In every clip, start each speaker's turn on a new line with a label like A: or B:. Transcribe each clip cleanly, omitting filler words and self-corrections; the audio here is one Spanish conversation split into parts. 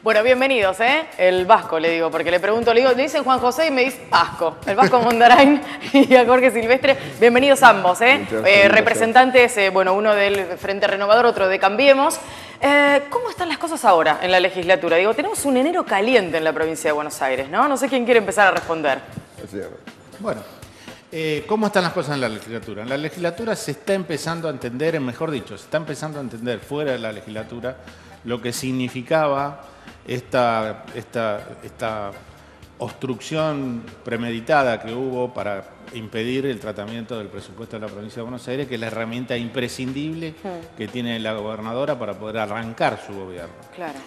A: Bueno, bienvenidos, El Vasco, le digo, porque le pregunto, le dicen Juan José y me dice Vasco. El Vasco Mondarain y a Jorge Silvestre. Bienvenidos ambos, representantes, uno del Frente Renovador, otro de Cambiemos. ¿Cómo están las cosas ahora en la legislatura? Digo, tenemos un enero caliente en la provincia de Buenos Aires, ¿no? No sé quién quiere empezar a responder.
B: Bueno, ¿cómo están las cosas en la legislatura? En la legislatura se está empezando a entender, mejor dicho, se está empezando a entender fuera de la legislatura lo que significaba esta obstrucción premeditada que hubo para impedir el tratamiento del presupuesto de la provincia de Buenos Aires, que es la herramienta imprescindible que tiene la gobernadora para poder arrancar su gobierno.
A: Claro.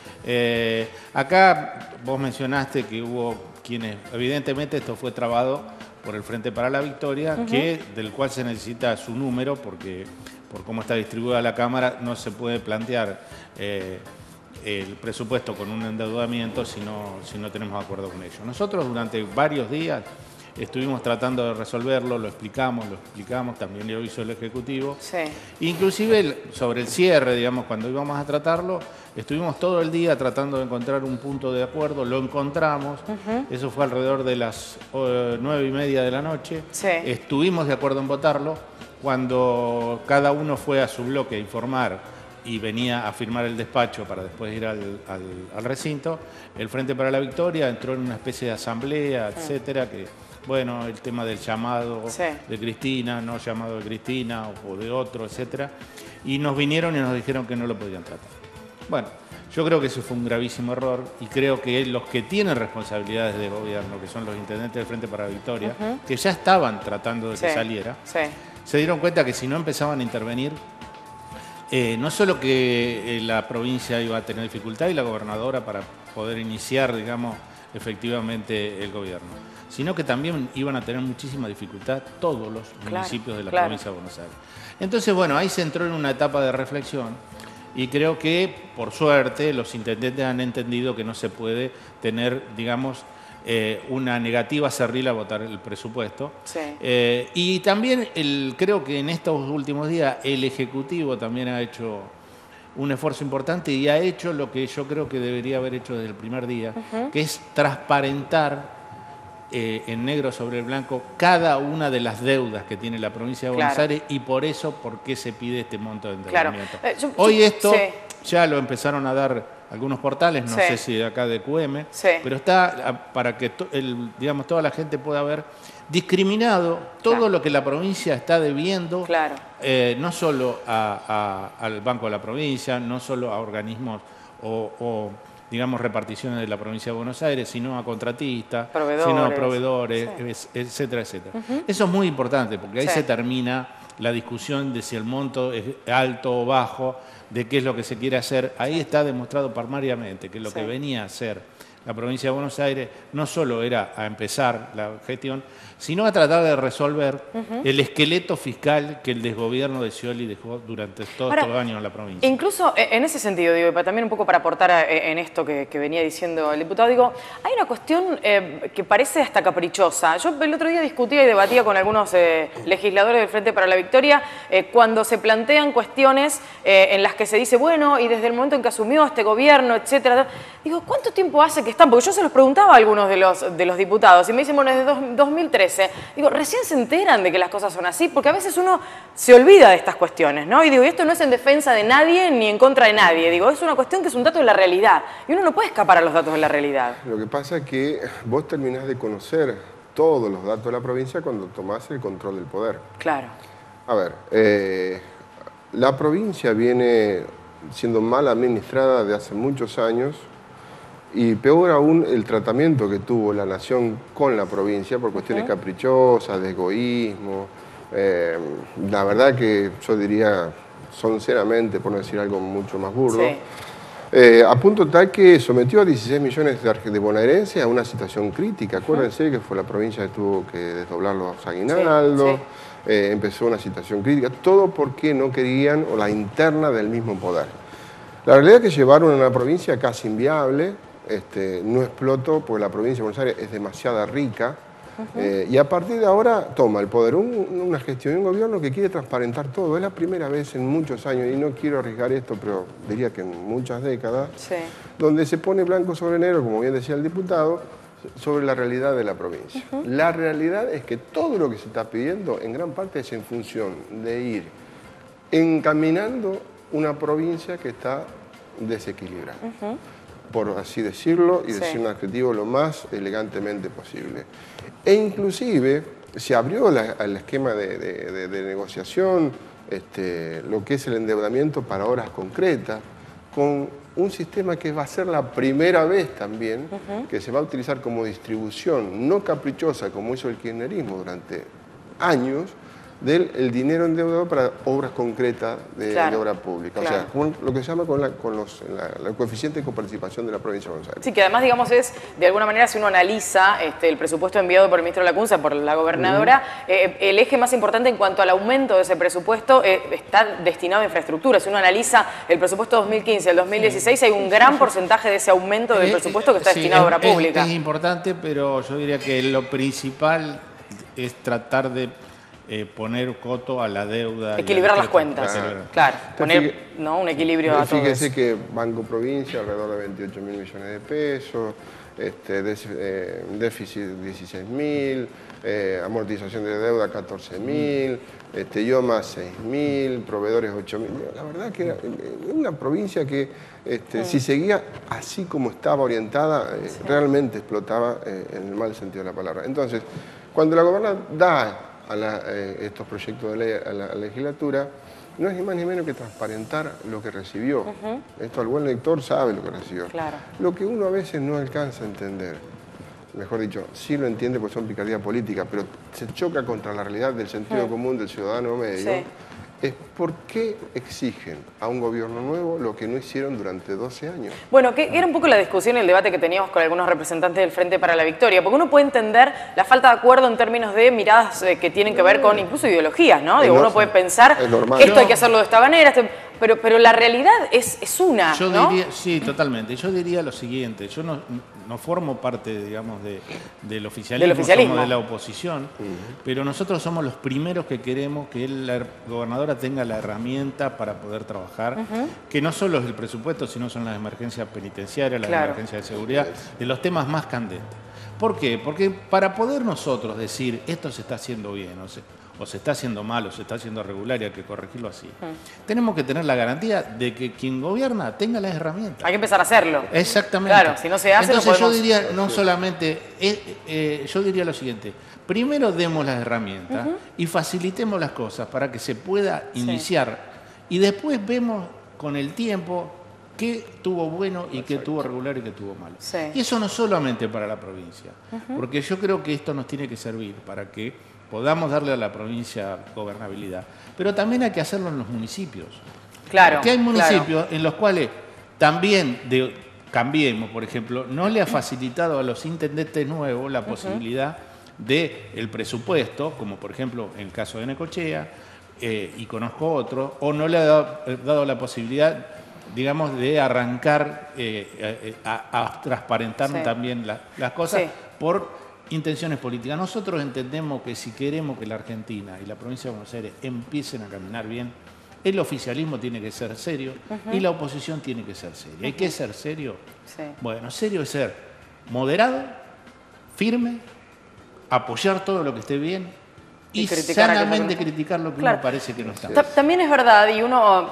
B: Acá vos mencionaste que hubo quienes, evidentemente esto fue trabado por el Frente para la Victoria, del cual se necesita su número, porque por cómo está distribuida la Cámara no se puede plantear el presupuesto con un endeudamiento si no tenemos acuerdo con ellos. Nosotros durante varios días estuvimos tratando de resolverlo, lo explicamos, también lo hizo el Ejecutivo.
A: Sí.
B: Inclusive sobre el cierre, digamos, cuando íbamos a tratarlo, estuvimos todo el día tratando de encontrar un punto de acuerdo, lo encontramos, eso fue alrededor de las 9:30 de la noche.
A: Sí.
B: Estuvimos de acuerdo en votarlo, cuando cada uno fue a su bloque a informar y venía a firmar el despacho para después ir al recinto, el Frente para la Victoria entró en una especie de asamblea, etcétera, que, bueno, el tema del llamado de Cristina, no llamado de Cristina o de otro, etcétera, y nos vinieron y nos dijeron que no lo podían tratar. Bueno, yo creo que eso fue un gravísimo error y creo que los que tienen responsabilidades de gobierno, que son los intendentes del Frente para la Victoria, que ya estaban tratando de que saliera, se dieron cuenta que si no empezaban a intervenir, no solo que la provincia iba a tener dificultad y la gobernadora para poder iniciar, digamos, efectivamente el gobierno, sino que también iban a tener muchísima dificultad todos los municipios de la provincia de Buenos Aires. Entonces, bueno, ahí se entró en una etapa de reflexión y creo que, por suerte, los intendentes han entendido que no se puede tener, digamos, una negativa cerril a votar el presupuesto. Y también creo que en estos últimos días el Ejecutivo también ha hecho un esfuerzo importante y ha hecho lo que yo creo que debería haber hecho desde el primer día, que es transparentar en negro sobre blanco cada una de las deudas que tiene la provincia de Buenos Aires y por eso, por qué se pide este monto de endeudamiento. Hoy esto ya lo empezaron a dar algunos portales, no sé si de acá de QM, pero está para que digamos, toda la gente pueda ver discriminado todo lo que la provincia está debiendo, no solo al Banco de la Provincia, no solo a organismos o digamos, reparticiones de la provincia de Buenos Aires, sino a contratistas, sino a proveedores, etcétera, etcétera. Eso es muy importante, porque ahí se termina la discusión de si el monto es alto o bajo, de qué es lo que se quiere hacer. Ahí está demostrado palmariamente que lo que venía a hacer la provincia de Buenos Aires no solo era a empezar la gestión, sino a tratar de resolver el esqueleto fiscal que el desgobierno de Scioli dejó durante todos estos años en la provincia.
A: Incluso en ese sentido, digo, y también un poco para aportar en esto que venía diciendo el diputado, digo, hay una cuestión que parece hasta caprichosa. Yo el otro día discutía y debatía con algunos legisladores del Frente para la Victoria cuando se plantean cuestiones en las que se dice, bueno, y desde el momento en que asumió este gobierno, etcétera. Digo, ¿cuánto tiempo hace que están? Porque yo se los preguntaba a algunos de los diputados y me dicen, bueno, desde 2013. Digo, recién se enteran de que las cosas son así, porque a veces uno se olvida de estas cuestiones, ¿no? Y digo, esto no es en defensa de nadie ni en contra de nadie. Digo, es una cuestión que es un dato de la realidad. Y uno no puede escapar a los datos de la realidad.
C: Lo que pasa es que vos terminás de conocer todos los datos de la provincia cuando tomás el control del poder.
A: Claro.
C: A ver, la provincia viene siendo mal administrada de hace muchos años. Y peor aún el tratamiento que tuvo la nación con la provincia por cuestiones caprichosas, de egoísmo. La verdad que yo diría, sinceramente, por no decir algo mucho más burdo, a punto tal que sometió a 16 millones de bonaerenses a una situación crítica. Acuérdense que fue la provincia que tuvo que desdoblar los aguinaldos, empezó una situación crítica, todo porque no querían o la interna del mismo poder. La realidad es que llevaron a una provincia casi inviable. No exploto porque la provincia de Buenos Aires es demasiado rica Y a partir de ahora toma el poder una gestión y un gobierno que quiere transparentar todo. Es la primera vez en muchos años, y no quiero arriesgar esto, pero diría que en muchas décadas, donde se pone blanco sobre negro, como bien decía el diputado, sobre la realidad de la provincia. La realidad es que todo lo que se está pidiendo en gran parte es en función de ir encaminando una provincia que está desequilibrada, por así decirlo, y decir un adjetivo lo más elegantemente posible. E inclusive se abrió el esquema de negociación, lo que es el endeudamiento para horas concretas, con un sistema que va a ser la primera vez también que se va a utilizar como distribución no caprichosa como hizo el kirchnerismo durante años, del dinero endeudado para obras concretas de obra pública. O sea, con lo que se llama con el coeficiente de coparticipación de la provincia de Buenos Aires.
A: Sí, que además, digamos, es, de alguna manera, si uno analiza el presupuesto enviado por el ministro Lacunza, por la gobernadora, el eje más importante en cuanto al aumento de ese presupuesto está destinado a infraestructura. Si uno analiza el presupuesto 2015 al 2016, hay un gran porcentaje de ese aumento del presupuesto que está destinado a obra pública.
B: Es importante, pero yo diría que lo principal es tratar de poner coto a la deuda.
A: Equilibrar las cuentas. Claro, poner un equilibrio a todo.
C: Fíjese que Banco Provincia, alrededor de 28.000 millones de pesos, déficit 16.000, amortización de deuda 14.000, IOMA 6.000, proveedores 8.000. La verdad que era una provincia que si seguía así como estaba orientada, realmente explotaba en el mal sentido de la palabra. Entonces, cuando la gobernadora da estos proyectos de ley a la legislatura, no es ni más ni menos que transparentar lo que recibió. Esto el buen lector sabe lo que recibió. Lo que uno a veces no alcanza a entender, mejor dicho, sí lo entiende porque son picardía política, pero se choca contra la realidad del sentido común del ciudadano medio, es por qué exigen a un gobierno nuevo lo que no hicieron durante 12 años.
A: Bueno, que era un poco la discusión y el debate que teníamos con algunos representantes del Frente para la Victoria, porque uno puede entender la falta de acuerdo en términos de miradas que tienen que ver con incluso ideologías, ¿no? Digo, uno puede pensar, esto hay que hacerlo de esta manera, pero la realidad es una, ¿no?
B: Diría, sí, totalmente. Yo diría lo siguiente, yo no formo parte, digamos, del oficialismo, somos de la oposición, pero nosotros somos los primeros que queremos que la gobernadora tenga la herramienta para poder trabajar, que no solo es el presupuesto, sino son las emergencias penitenciarias, las emergencias de seguridad, de los temas más candentes. ¿Por qué? Porque para poder nosotros decir esto se está haciendo bien, o se está haciendo mal, o se está haciendo regular y hay que corregirlo así, tenemos que tener la garantía de que quien gobierna tenga las herramientas.
A: Hay que empezar a hacerlo.
B: Exactamente.
A: Claro, si no se hace,
B: entonces
A: no podemos...
B: yo diría, no solamente, yo diría lo siguiente, primero demos las herramientas y facilitemos las cosas para que se pueda iniciar y después vemos con el tiempo qué tuvo bueno y qué tuvo regular y qué tuvo malo. Y eso no solamente para la provincia, porque yo creo que esto nos tiene que servir para que podamos darle a la provincia gobernabilidad, pero también hay que hacerlo en los municipios.
A: Claro.
B: Porque hay municipios en los cuales también Cambiemos, por ejemplo, no le ha facilitado a los intendentes nuevos la posibilidad del presupuesto, como por ejemplo en el caso de Necochea, y conozco otros, o no le ha dado la posibilidad, digamos, de arrancar a transparentar también las cosas por intenciones políticas. Nosotros entendemos que si queremos que la Argentina y la provincia de Buenos Aires empiecen a caminar bien, el oficialismo tiene que ser serio y la oposición tiene que ser seria. ¿Hay que ser serio? Bueno, serio es ser moderado, firme, apoyar todo lo que esté bien y sanamente criticar lo que uno parece que no está.
A: También es verdad, y uno,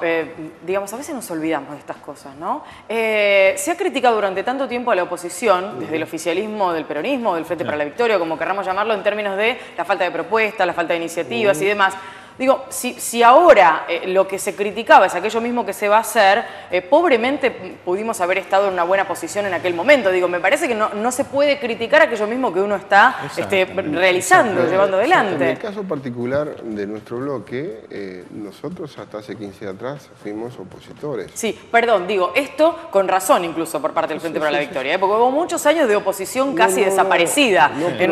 A: digamos, a veces nos olvidamos de estas cosas, ¿no? Se ha criticado durante tanto tiempo a la oposición, desde el oficialismo, del peronismo, del Frente para la Victoria, como querramos llamarlo, en términos de la falta de propuestas, la falta de iniciativas y demás. Digo, si ahora lo que se criticaba es aquello mismo que se va a hacer, pobremente pudimos haber estado en una buena posición en aquel momento. Digo, me parece que no se puede criticar aquello mismo que uno está realizando, llevando adelante.
C: En el caso particular de nuestro bloque, nosotros hasta hace 15 días atrás fuimos opositores.
A: Sí, perdón, digo, esto con razón incluso por parte del Frente para la Victoria, porque hubo muchos años de oposición casi desaparecida en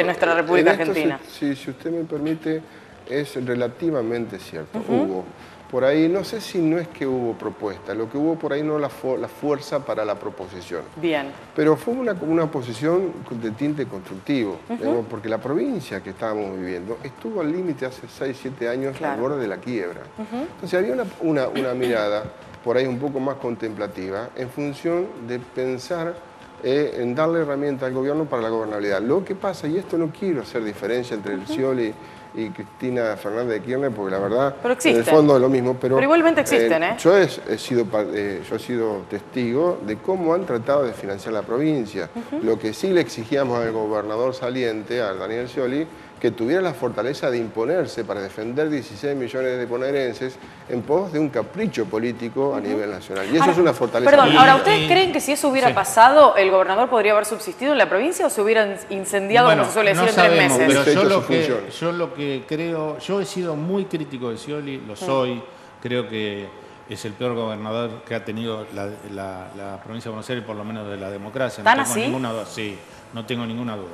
A: nuestra República Argentina.
C: Si usted me permite, es relativamente cierto. Hubo por ahí, no sé si no es que hubo propuesta, lo que hubo por ahí no la fuerza para la proposición.
A: Bien.
C: Pero fue una oposición de tinte constructivo, digamos, porque la provincia que estábamos viviendo estuvo al límite hace 6, 7 años, al borde de la quiebra. Entonces había una mirada por ahí un poco más contemplativa en función de pensar en darle herramientas al gobierno para la gobernabilidad. Lo que pasa, y esto no quiero hacer diferencia entre el Scioli y Cristina Fernández de Kirchner, porque la verdad, en el fondo es lo mismo. Pero
A: igualmente existen,
C: yo he sido testigo de cómo han tratado de financiar la provincia. Lo que sí le exigíamos al gobernador saliente, a Daniel Scioli, que tuviera la fortaleza de imponerse para defender 16 millones de bonaerenses en pos de un capricho político a nivel nacional. Y eso es una fortaleza.
A: Perdón, ahora, ¿ustedes creen que si eso hubiera pasado, el gobernador podría haber subsistido en la provincia o se hubieran incendiado, como se suele decir, en 3 meses?
B: Pero yo lo que creo, yo he sido muy crítico de Scioli, lo soy, creo que es el peor gobernador que ha tenido la provincia de Buenos Aires, por lo menos de la democracia.
A: ¿Tan
B: no tengo
A: así?
B: ninguna duda. Sí, no tengo ninguna duda.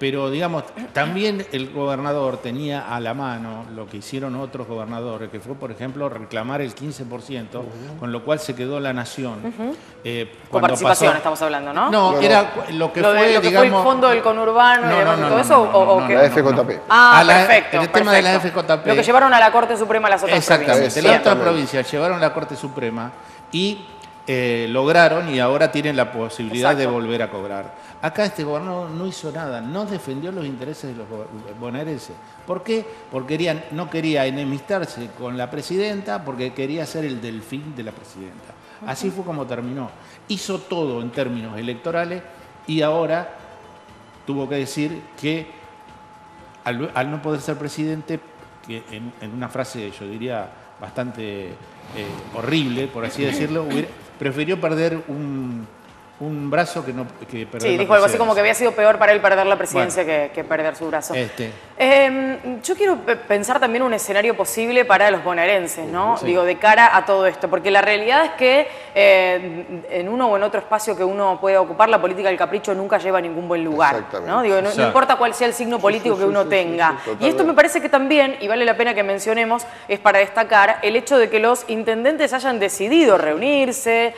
B: Pero digamos, también el gobernador tenía a la mano lo que hicieron otros gobernadores, que fue, por ejemplo, reclamar el 15%, con lo cual se quedó la nación.
A: Con participación estamos hablando, ¿no?
B: No, era lo que fue,
A: digamos... ¿Fue el fondo del conurbano y todo eso?
C: La FJP.
A: Ah, perfecto.
B: El tema de la FJP.
A: Lo que llevaron a la Corte Suprema las otras provincias.
B: Exactamente. Las otras provincias llevaron a la Corte Suprema y lograron y ahora tienen la posibilidad de volver a cobrar. Acá este gobernador no hizo nada, no defendió los intereses de los bonaerenses. ¿Por qué? Porque no quería enemistarse con la presidenta, porque quería ser el delfín de la presidenta. Así fue como terminó. Hizo todo en términos electorales y ahora tuvo que decir que al no poder ser presidente, que en una frase yo diría bastante horrible, por así decirlo, prefirió perder un brazo que perder.
A: Sí, dijo algo así como que había sido peor para él perder la presidencia que perder su brazo. Yo quiero pensar también un escenario posible para los bonaerenses, ¿no? Sí. Digo, de cara a todo esto, porque la realidad es que en uno o en otro espacio que uno pueda ocupar, la política del capricho nunca lleva a ningún buen lugar, ¿no? Digo, no importa cuál sea el signo político que uno tenga. Y esto me parece que también, y vale la pena que mencionemos, es para destacar el hecho de que los intendentes hayan decidido reunirse,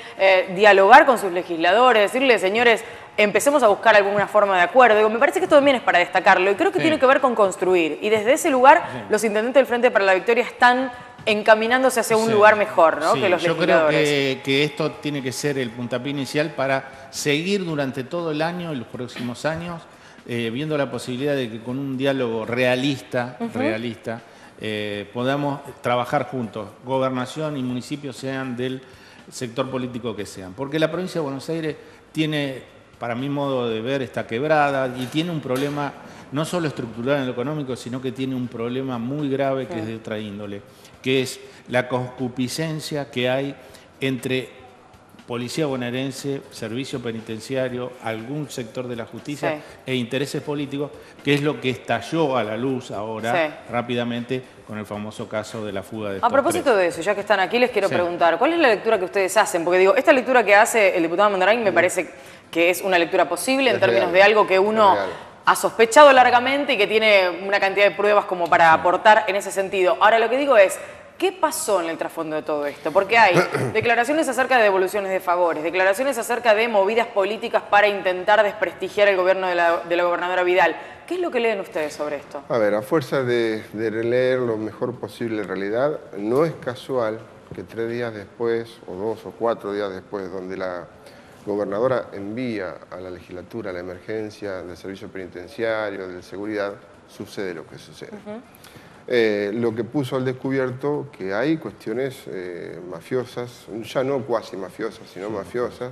A: dialogar con sus legisladores, decirle, señores, empecemos a buscar alguna forma de acuerdo. Digo, me parece que esto también es para destacarlo y creo que tiene que ver con construir. Y desde ese lugar, los intendentes del Frente para la Victoria están encaminándose hacia un lugar mejor, ¿no? Que los legisladores.
B: Yo creo que esto tiene que ser el puntapié inicial para seguir durante todo el año y los próximos años, viendo la posibilidad de que con un diálogo realista, podamos trabajar juntos. Gobernación y municipios sean del sector político que sean. Porque la provincia de Buenos Aires tiene, para mi modo de ver, está quebrada y tiene un problema no solo estructural en lo económico, sino que tiene un problema muy grave que es de otra índole, que es la concupiscencia que hay entre policía bonaerense, servicio penitenciario, algún sector de la justicia e intereses políticos, que es lo que estalló a la luz ahora rápidamente con el famoso caso de la fuga de estos
A: A propósito de eso, ya que están aquí, les quiero preguntar, ¿cuál es la lectura que ustedes hacen? Porque digo, esta lectura que hace el diputado Mondarain me parece que es una lectura posible en términos de algo que uno ha sospechado largamente y que tiene una cantidad de pruebas como para aportar en ese sentido. Ahora, lo que digo es, ¿qué pasó en el trasfondo de todo esto? Porque hay declaraciones acerca de devoluciones de favores, declaraciones acerca de movidas políticas para intentar desprestigiar el gobierno de la gobernadora Vidal. ¿Qué es lo que leen ustedes sobre esto?
C: A ver, a fuerza de releer lo mejor posible en realidad, no es casual que 3 días después, o 2 o 4 días después, donde la gobernadora envía a la legislatura la emergencia del servicio penitenciario, de seguridad, sucede lo que sucede. Lo que puso al descubierto que hay cuestiones mafiosas, ya no cuasi mafiosas, sino mafiosas,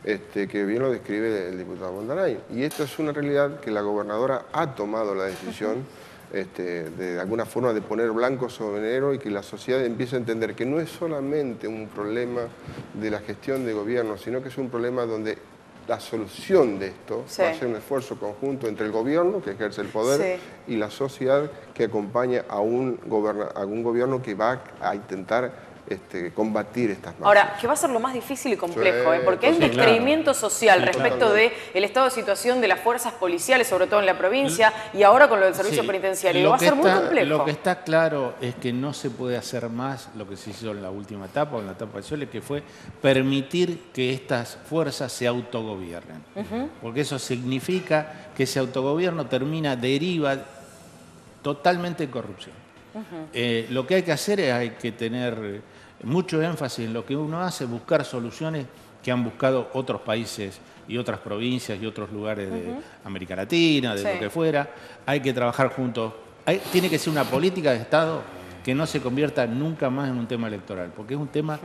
C: que bien lo describe el diputado Mondarain. Y esto es una realidad que la gobernadora ha tomado la decisión de alguna forma de poner blanco sobre negro y que la sociedad empiece a entender que no es solamente un problema de la gestión de gobierno, sino que es un problema donde la solución de esto va a ser un esfuerzo conjunto entre el gobierno, que ejerce el poder, y la sociedad que acompaña a un gobierno que va a intentar combatir estas mafias.
A: Ahora, que va a ser lo más difícil y complejo, porque hay un descreimiento social respecto del estado de situación de las fuerzas policiales, sobre todo en la provincia, y ahora con lo del servicio penitenciario. Va a ser muy complejo.
B: Lo que está claro es que no se puede hacer más lo que se hizo en la última etapa, o en la etapa de Scioli, que fue permitir que estas fuerzas se autogobiernen. Porque eso significa que ese autogobierno deriva totalmente en corrupción. Lo que hay que hacer es hay que tener mucho énfasis en lo que uno hace, buscar soluciones que han buscado otros países y otras provincias y otros lugares de América Latina, de lo que fuera. Hay que trabajar juntos. Tiene que ser una política de Estado que no se convierta nunca más en un tema electoral, porque es un tema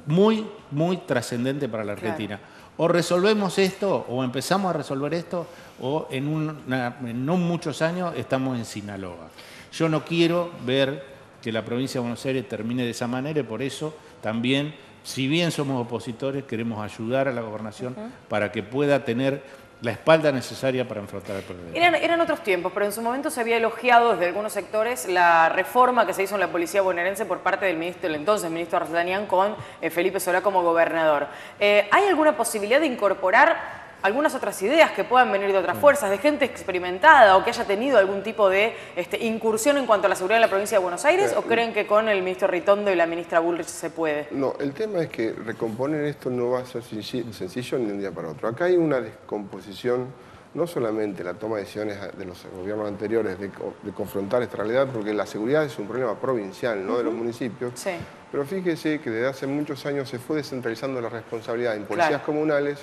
B: muy, muy trascendente para la Argentina. O resolvemos esto, o empezamos a resolver esto, o en no muchos años estamos en Sinaloa. Yo no quiero ver que la provincia de Buenos Aires termine de esa manera y por eso también, si bien somos opositores, queremos ayudar a la gobernación para que pueda tener la espalda necesaria para enfrentar el problema.
A: Eran otros tiempos, pero en su momento se había elogiado desde algunos sectores la reforma que se hizo en la policía bonaerense por parte del entonces ministro Arslanyan con Felipe Solá como gobernador. ¿Hay alguna posibilidad de incorporar algunas otras ideas que puedan venir de otras fuerzas, de gente experimentada o que haya tenido algún tipo de incursión en cuanto a la seguridad en la provincia de Buenos Aires? ¿O creen que con el ministro Ritondo y la ministra Bullrich se puede?
C: No, el tema es que recomponer esto no va a ser sencillo ni de un día para otro. Acá hay una descomposición, no solamente la toma de decisiones de los gobiernos anteriores de confrontar esta realidad, porque la seguridad es un problema provincial, no de los municipios. Sí. Pero fíjese que desde hace muchos años se fue descentralizando la responsabilidad en policías comunales,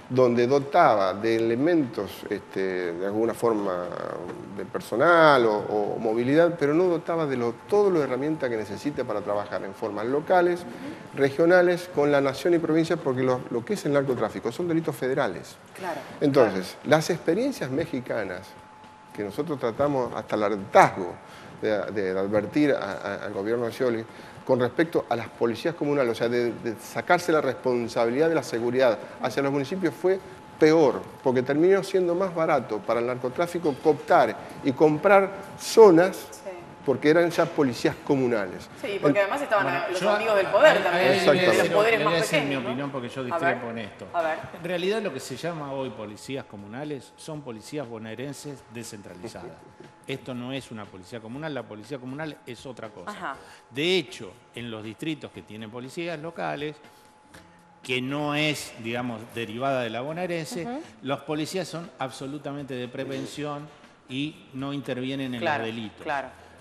C: donde dotaba de elementos, de alguna forma, de personal o movilidad, pero no dotaba de todo lo de herramientas que necesita para trabajar en formas locales, regionales, con la nación y provincia, porque lo que es el narcotráfico son delitos federales. Claro. Entonces, las experiencias mexicanas, que nosotros tratamos hasta el hartazgo de advertir al gobierno de Scioli, con respecto a las policías comunales, o sea, de sacarse la responsabilidad de la seguridad hacia los municipios, fue peor, porque terminó siendo más barato para el narcotráfico cooptar y comprar zonas, porque eran ya policías comunales.
A: Sí, porque además estaban los amigos del poder también, los poderes más pequeños.
B: Mi opinión, porque yo discrepo en esto. En realidad lo que se llama hoy policías comunales son policías bonaerenses descentralizadas. Esto no es una policía comunal, la policía comunal es otra cosa. De hecho, en los distritos que tienen policías locales, que no es, digamos, derivada de la bonaerense, los policías son absolutamente de prevención y no intervienen en los delitos.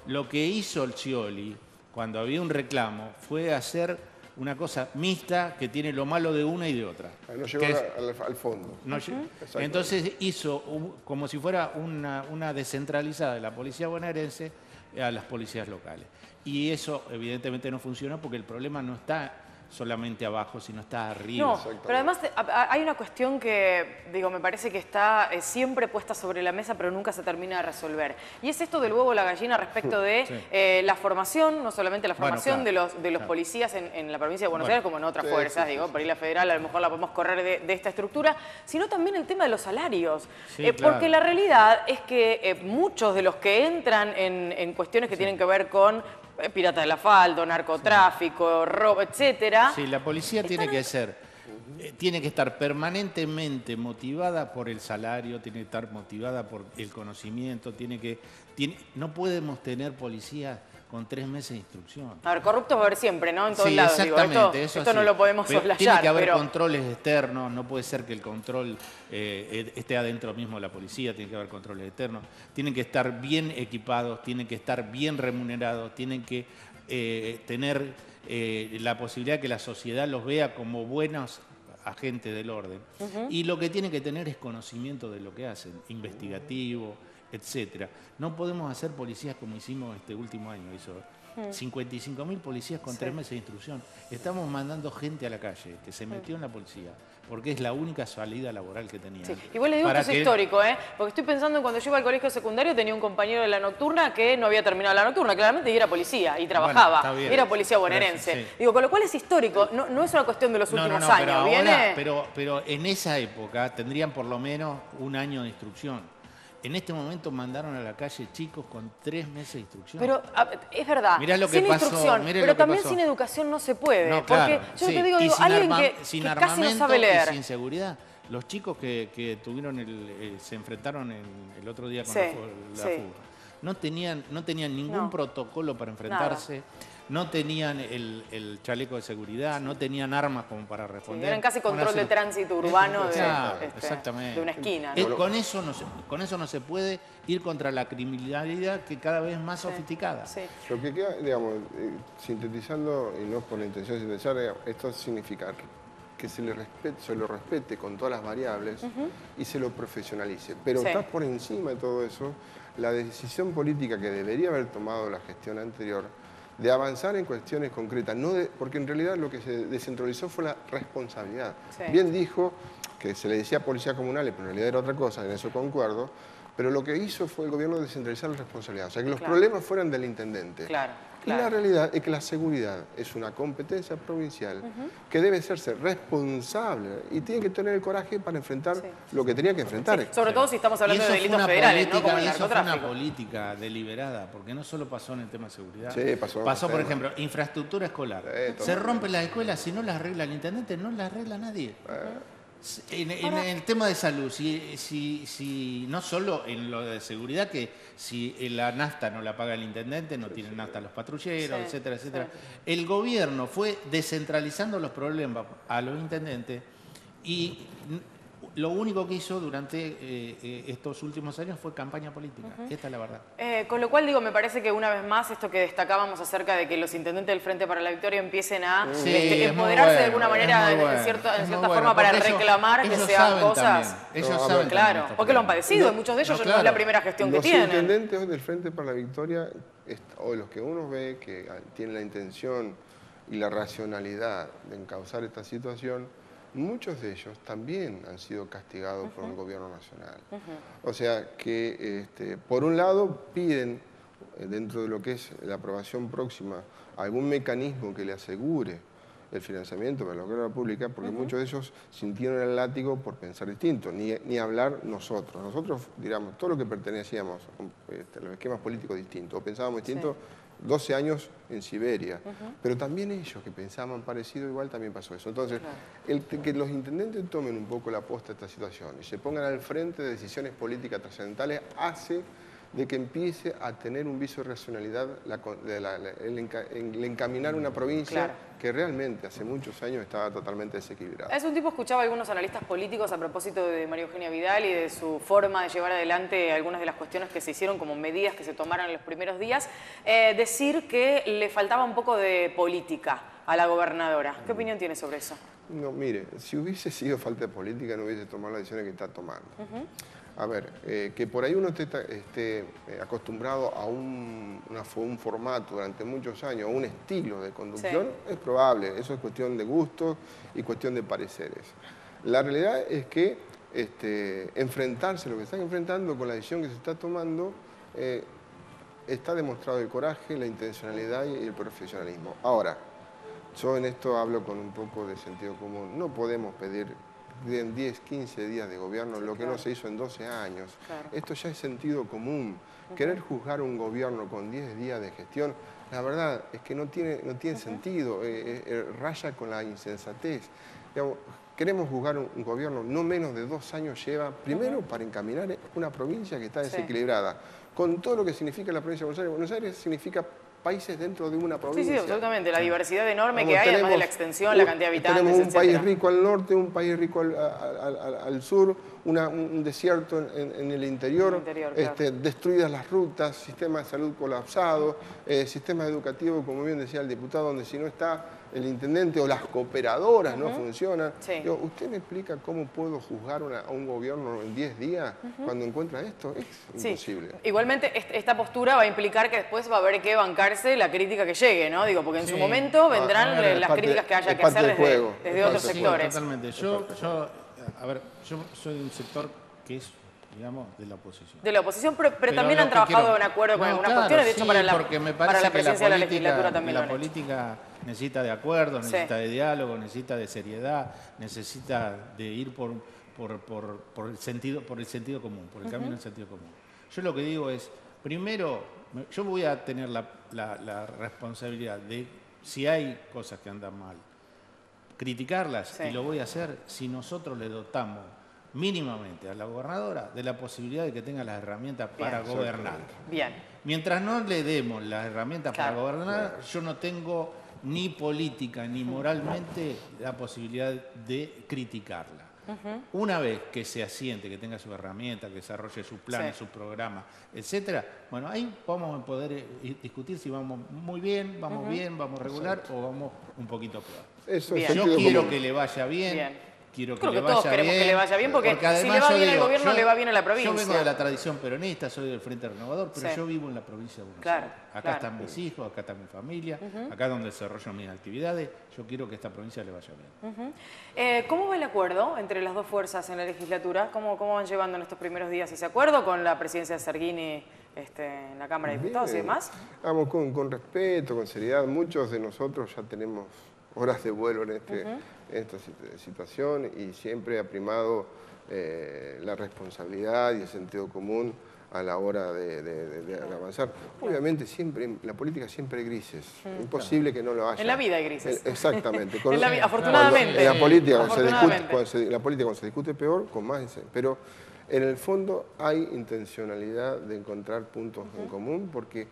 B: Lo que hizo el Scioli, cuando había un reclamo, fue hacer una cosa mixta que tiene lo malo de una y de otra.
C: No llegó al fondo.
B: Entonces hizo como si fuera una descentralizada de la policía bonaerense a las policías locales. Y eso evidentemente no funciona porque el problema no está solamente abajo, sino está arriba.
A: No, pero además hay una cuestión que, digo, me parece que está siempre puesta sobre la mesa, pero nunca se termina de resolver. Y es esto del huevo o la gallina respecto de la formación, no solamente la formación de los policías en la provincia de Buenos Aires, como en otras fuerzas, digo, por ahí la federal a lo mejor la podemos correr de esta estructura, sino también el tema de los salarios. Porque la realidad es que muchos de los que entran en cuestiones que tienen que ver con pirata del asfalto, narcotráfico, robo, etcétera.
B: Sí, la policía tiene que estar permanentemente motivada por el salario, tiene que estar motivada por el conocimiento, no podemos tener policías con 3 meses de instrucción.
A: A ver, corruptos va a haber siempre, ¿no? En todos lados.
B: Exactamente,
A: digo, esto no lo podemos soslayar.
B: Tiene que haber controles externos, no puede ser que el control esté adentro mismo de la policía, tiene que haber controles externos, tienen que estar bien equipados, tienen que estar bien remunerados, tienen que tener la posibilidad de que la sociedad los vea como buenos agentes del orden. Y lo que tienen que tener es conocimiento de lo que hacen, investigativo, etcétera. No podemos hacer policías como hicimos este último año. Hizo 55.000 policías con 3 meses de instrucción. Estamos mandando gente a la calle que se metió en la policía porque es la única salida laboral que tenía.
A: Igual le digo que es histórico, porque estoy pensando en cuando yo iba al colegio secundario tenía un compañero de la nocturna que no había terminado la nocturna, claramente, y era policía, y trabajaba, era policía bonaerense. Digo, con lo cual es histórico, no es una cuestión de los últimos años.
B: Pero en esa época tendrían por lo menos 1 año de instrucción. En este momento mandaron a la calle chicos con 3 meses de instrucción.
A: Pero es verdad,
B: Mirá lo que
A: sin
B: pasó,
A: instrucción,
B: mirá
A: pero
B: lo que
A: también
B: pasó.
A: sin educación no se puede.
B: No,
A: porque
B: claro,
A: yo
B: sí.
A: te digo,
B: Y sin
A: alguien que
B: sin
A: casi no
B: armamento
A: sabe leer.
B: y sin seguridad. Los chicos que tuvieron se enfrentaron el otro día con
A: Sí,
B: la
A: sí.
B: fuga. No tenían ningún protocolo para enfrentarse. No tenían el chaleco de seguridad, no tenían armas como para responder.
A: Eran casi control de tránsito urbano
B: exactamente.
A: de una esquina, ¿no?
B: Con eso no se puede ir contra la criminalidad que cada vez es más sofisticada.
A: Sí.
C: Lo que queda, digamos, sintetizando, y no es por la intención de sintetizar, esto significa que se lo respete con todas las variables y se lo profesionalice. Pero está por encima de todo eso la decisión política que debería haber tomado la gestión anterior de avanzar en cuestiones concretas, porque en realidad lo que se descentralizó fue la responsabilidad.
A: Sí.
C: Bien dijo que se le decía policías comunales, pero en realidad era otra cosa, en eso concuerdo, pero lo que hizo fue el gobierno descentralizar la responsabilidad, o sea, que los problemas fueran del intendente. Y la realidad es que la seguridad es una competencia provincial que debe hacerse responsable y tiene que tener el coraje para enfrentar lo que tenía que enfrentar.
A: Sí, sobre todo si estamos hablando de delitos federales, ¿no? Como el
B: Eso fue
A: narcotráfico.
B: una política deliberada, porque no solo pasó en el tema de seguridad.
C: Sí, pasó
B: por ejemplo, infraestructura escolar. Se rompen las escuelas, si no las arregla el intendente, no las arregla nadie. En el tema de salud, si no solo en lo de seguridad, que si la nafta no la paga el intendente, no tienen nafta los patrulleros, etcétera, etcétera. El gobierno fue descentralizando los problemas a los intendentes y lo único que hizo durante estos últimos años fue campaña política. Esta es la verdad.
A: Con lo cual, digo, me parece que una vez más esto que destacábamos acerca de que los intendentes del Frente para la Victoria empiecen a empoderarse de alguna manera en cierta forma para reclamar que sean cosas.
B: Ellos saben.
A: Claro, porque lo han padecido, muchos de ellos no es la primera gestión que tienen.
C: Los intendentes del Frente para la Victoria, o los que uno ve que tienen la intención y la racionalidad de encauzar esta situación, muchos de ellos también han sido castigados por el gobierno nacional. O sea que, por un lado, piden, dentro de lo que es la aprobación próxima, algún mecanismo que le asegure el financiamiento para la obra pública, porque muchos de ellos sintieron el látigo por pensar distinto, ni hablar nosotros. Nosotros, digamos, todo lo que pertenecíamos a los esquemas políticos distintos, o pensábamos distinto, 12 años en Siberia, pero también ellos que pensaban parecido, igual también pasó eso. Entonces, que los intendentes tomen un poco la posta de esta situación y se pongan al frente de decisiones políticas trascendentales hace de que empiece a tener un viso de racionalidad el encaminar una provincia que realmente hace muchos años estaba totalmente desequilibrada.
A: Hace un tiempo escuchaba a algunos analistas políticos a propósito de María Eugenia Vidal y de su forma de llevar adelante algunas de las cuestiones que se hicieron como medidas que se tomaron en los primeros días, decir que le faltaba un poco de política a la gobernadora. ¿Qué opinión tiene sobre eso?
C: No, mire, si hubiese sido falta de política no hubiese tomado las decisiones que está tomando. A ver, que por ahí uno esté acostumbrado a un formato durante muchos años, a un estilo de conducción, es probable. Eso es cuestión de gustos y cuestión de pareceres. La realidad es que enfrentarse a lo que están enfrentando con la decisión que se está tomando, está demostrado el coraje, la intencionalidad y el profesionalismo. Ahora, yo en esto hablo con un poco de sentido común. No podemos pedir en 10, 15 días de gobierno lo que no se hizo en 12 años. Esto ya es sentido común. Querer juzgar un gobierno con 10 días de gestión, la verdad es que no tiene sentido, raya con la insensatez. Digamos, queremos juzgar un gobierno, no menos de 2 años lleva, primero para encaminar una provincia que está desequilibrada, con todo lo que significa la provincia de Buenos Aires. Buenos Aires significa países dentro de una provincia.
A: Sí, absolutamente. La diversidad enorme que hay, además de la extensión, la cantidad de habitantes,
C: tenemos un país rico al norte, un país rico al sur, un desierto en el interior, destruidas las rutas, sistema de salud colapsado, sistema educativo, como bien decía el diputado, donde si no está el intendente o las cooperadoras no funcionan. Digo, ¿usted me explica cómo puedo juzgar a un gobierno en 10 días cuando encuentra esto? Es imposible.
A: Igualmente, esta postura va a implicar que después va a haber que bancarse la crítica que llegue, ¿no? Digo, porque en su momento vendrán las críticas que haya que hacer desde otros sectores.
B: Totalmente. Yo soy de un sector que es, digamos, de la oposición.
A: De la oposición, pero también han trabajado en acuerdo con algunas cuestiones, de hecho, para la presidencia de la legislatura también lo han hecho.
B: La política necesita de acuerdo, necesita de diálogo, necesita de seriedad, necesita de ir por por el sentido común, por el camino del sentido común. Yo lo que digo es, primero, yo voy a tener la responsabilidad de, si hay cosas que andan mal, criticarlas, y lo voy a hacer si nosotros le dotamos mínimamente a la gobernadora de la posibilidad de que tenga las herramientas para gobernar.
A: Bien.
B: Mientras no le demos las herramientas para gobernar, yo no tengo ni política ni moralmente la posibilidad de criticarla. Una vez que se asiente, que tenga sus herramientas, que desarrolle sus planes, sus programas, etcétera, bueno, ahí vamos a poder discutir si vamos muy bien, vamos regular o vamos un poquito peor. Yo quiero que le vaya bien. Creo que
A: todos queremos que le vaya bien, porque si le va bien al gobierno, le va bien a la provincia.
B: Yo vengo de la tradición peronista, soy del Frente Renovador, pero yo vivo en la provincia de Buenos Aires. Acá están mis hijos, acá está mi familia, acá es donde desarrollo mis actividades. Yo quiero que esta provincia le vaya bien.
A: ¿Cómo va el acuerdo entre las dos fuerzas en la legislatura? ¿Cómo van llevando en estos primeros días ese acuerdo con la presidencia de Serguini en la Cámara de Diputados y demás?
C: Vamos con respeto, con seriedad. Muchos de nosotros ya tenemos horas de vuelo en esta situación y siempre ha primado la responsabilidad y el sentido común a la hora de avanzar. Obviamente siempre, la política siempre hay grises, imposible que no lo haya.
A: En la vida hay grises.
C: Exactamente.
A: Afortunadamente.
C: En la política cuando se discute peor, con más. Pero en el fondo hay intencionalidad de encontrar puntos en común, porque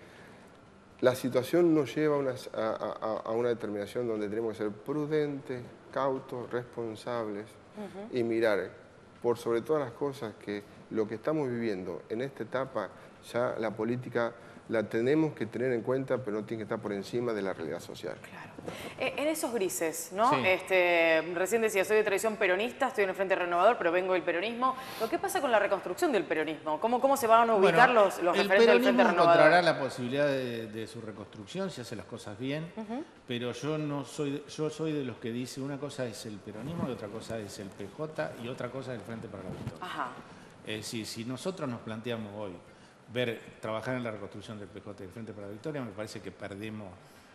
C: la situación nos lleva a una determinación donde tenemos que ser prudentes, cautos, responsables y mirar por sobre todas las cosas que lo que estamos viviendo en esta etapa, ya la política la tenemos que tener en cuenta, pero no tiene que estar por encima de la realidad social.
A: Claro. En esos grises, ¿no?
B: Sí.
A: Recién decía, soy de tradición peronista, estoy en el Frente Renovador, pero vengo del peronismo. ¿Qué pasa con la reconstrucción del peronismo? ¿Cómo se van a ubicar los referentes del Frente Renovador?
B: Encontrará la posibilidad de su reconstrucción si hace las cosas bien, pero yo soy de los que dice una cosa es el peronismo y otra cosa es el PJ y otra cosa es el Frente para la Victoria.
A: Ajá.
B: Es decir, si nosotros nos planteamos hoy trabajar en la reconstrucción del PJ y del Frente para la Victoria, me parece que perdemos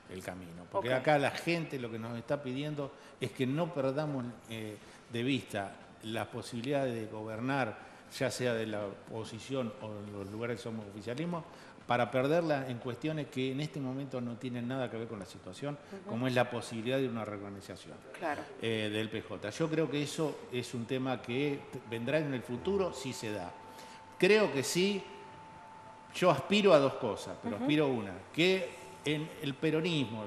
B: el camino. Porque acá la gente lo que nos está pidiendo es que no perdamos de vista la posibilidad de gobernar, ya sea de la oposición o en los lugares que somos oficialismo, para perderla en cuestiones que en este momento no tienen nada que ver con la situación, como es la posibilidad de una reorganización del PJ. Yo creo que eso es un tema que vendrá en el futuro si se da. Creo que sí. Yo aspiro a dos cosas, pero aspiro a una, que en el peronismo,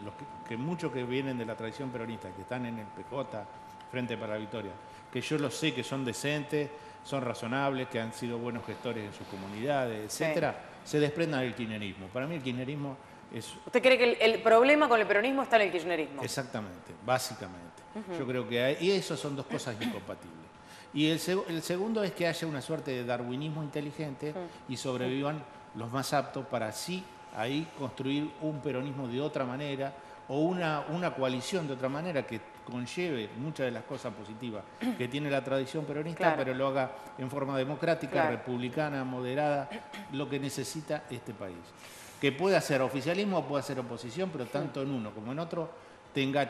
B: muchos que vienen de la tradición peronista, que están en el PJ, Frente para la Victoria, que yo lo sé que son decentes, son razonables, que han sido buenos gestores en sus comunidades, etcétera, se desprendan del kirchnerismo. Para mí el kirchnerismo es...
A: ¿Usted cree que el problema con el peronismo está en el kirchnerismo?
B: Exactamente, básicamente. Yo creo que y eso son dos cosas incompatibles. Y el segundo es que haya una suerte de darwinismo inteligente y sobrevivan los más aptos para así ahí construir un peronismo de otra manera o una coalición de otra manera que conlleve muchas de las cosas positivas que tiene la tradición peronista, pero lo haga en forma democrática, republicana, moderada, lo que necesita este país. Que pueda ser oficialismo o pueda ser oposición, pero tanto en uno como en otro tenga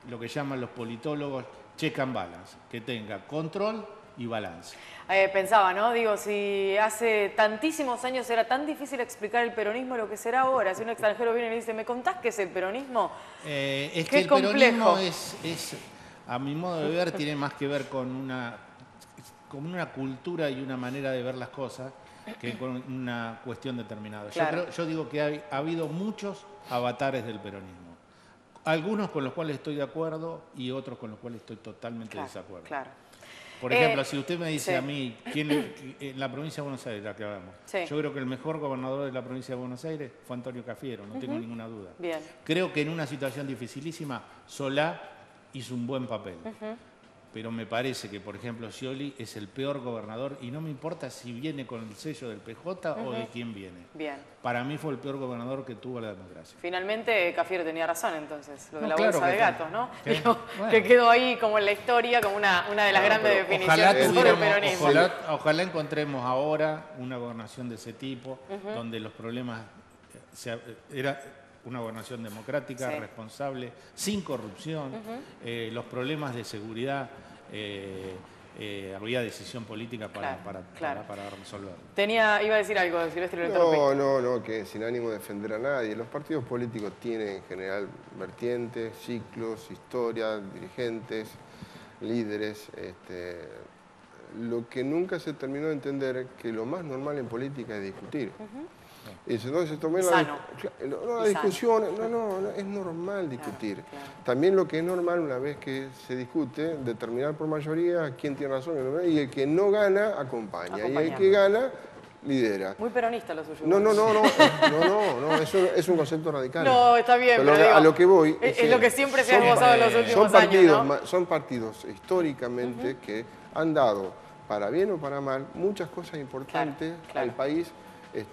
B: lo que llaman los politólogos check and balance, que tenga control y balance.
A: Pensaba, ¿no? Digo, si hace tantísimos años era tan difícil explicar el peronismo, lo que será ahora. Si un extranjero viene y le dice, ¿me contás qué es el peronismo?
B: Es que el peronismo es, a mi modo de ver, tiene más que ver con una cultura y una manera de ver las cosas que con una cuestión determinada. Yo digo que ha habido muchos avatares del peronismo. Algunos con los cuales estoy de acuerdo y otros con los cuales estoy totalmente desacuerdo. Por ejemplo, si usted me dice a mí, en la provincia de Buenos Aires, la que hablamos, yo creo que el mejor gobernador de la provincia de Buenos Aires fue Antonio Cafiero, no tengo ninguna duda. Creo que en una situación dificilísima, Solá hizo un buen papel. Pero me parece que, por ejemplo, Scioli es el peor gobernador y no me importa si viene con el sello del PJ o de quién viene. Para mí fue el peor gobernador que tuvo la democracia.
A: Finalmente, Cafiero tenía razón, entonces, lo de la bolsa de gatos, ¿no? Digo, que quedó ahí como en la historia, como una de las grandes definiciones sobre el peronismo.
B: Ojalá encontremos ahora una gobernación de ese tipo, donde los problemas... Era una gobernación democrática, responsable, sin corrupción, los problemas de seguridad había decisión política para resolverlo.
A: Iba a decir algo, Silvestre, lo interrumpí.
C: No, que sin ánimo de defender a nadie. Los partidos políticos tienen en general vertientes, ciclos, historia, dirigentes, líderes. Lo que nunca se terminó de entender es que lo más normal en política es discutir. Y entonces se tomó la discusión, es normal discutir.
A: Claro.
C: También lo que es normal una vez que se discute, determinar por mayoría quién tiene razón y el que no gana acompaña. Y el que gana lidera.
A: Muy peronista lo suyo.
C: No, es un concepto radical.
A: No, está bien, pero digo,
C: a lo que voy
A: es lo que siempre se ha gozado en los últimos años, ¿no?
C: Son partidos históricamente que han dado, para bien o para mal, muchas cosas importantes al país.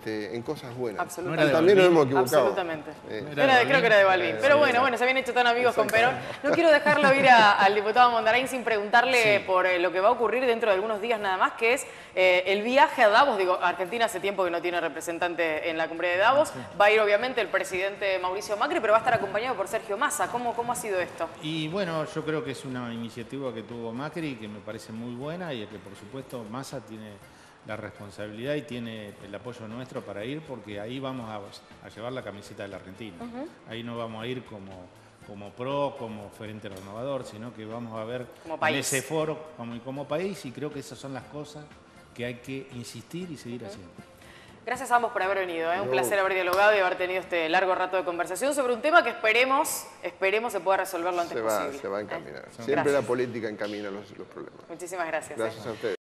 C: En cosas buenas.
A: Absolutamente.
C: También nos hemos equivocado.
A: Absolutamente. Creo que era de Balbín. Pero bueno, se habían hecho tan amigos con Perón. No quiero dejarlo ir al diputado Mondarain sin preguntarle por lo que va a ocurrir dentro de algunos días nada más, que es el viaje a Davos. Digo, Argentina hace tiempo que no tiene representante en la cumbre de Davos. Va a ir obviamente el presidente Mauricio Macri, pero va a estar acompañado por Sergio Massa. ¿Cómo ha sido esto?
B: Y bueno, yo creo que es una iniciativa que tuvo Macri, que me parece muy buena y que por supuesto Massa tiene la responsabilidad y tiene el apoyo nuestro para ir, porque ahí vamos a llevar la camiseta de la Argentina. Ahí no vamos a ir como PRO, como Frente Renovador, sino que vamos a ver en ese foro como país, y creo que esas son las cosas que hay que insistir y seguir haciendo.
A: Gracias a ambos por haber venido. Un placer haber dialogado y haber tenido este largo rato de conversación sobre un tema que esperemos se pueda resolver lo antes posible.
C: Se va a encaminar. Siempre la política encamina los problemas.
A: Muchísimas gracias.
C: Gracias a ustedes.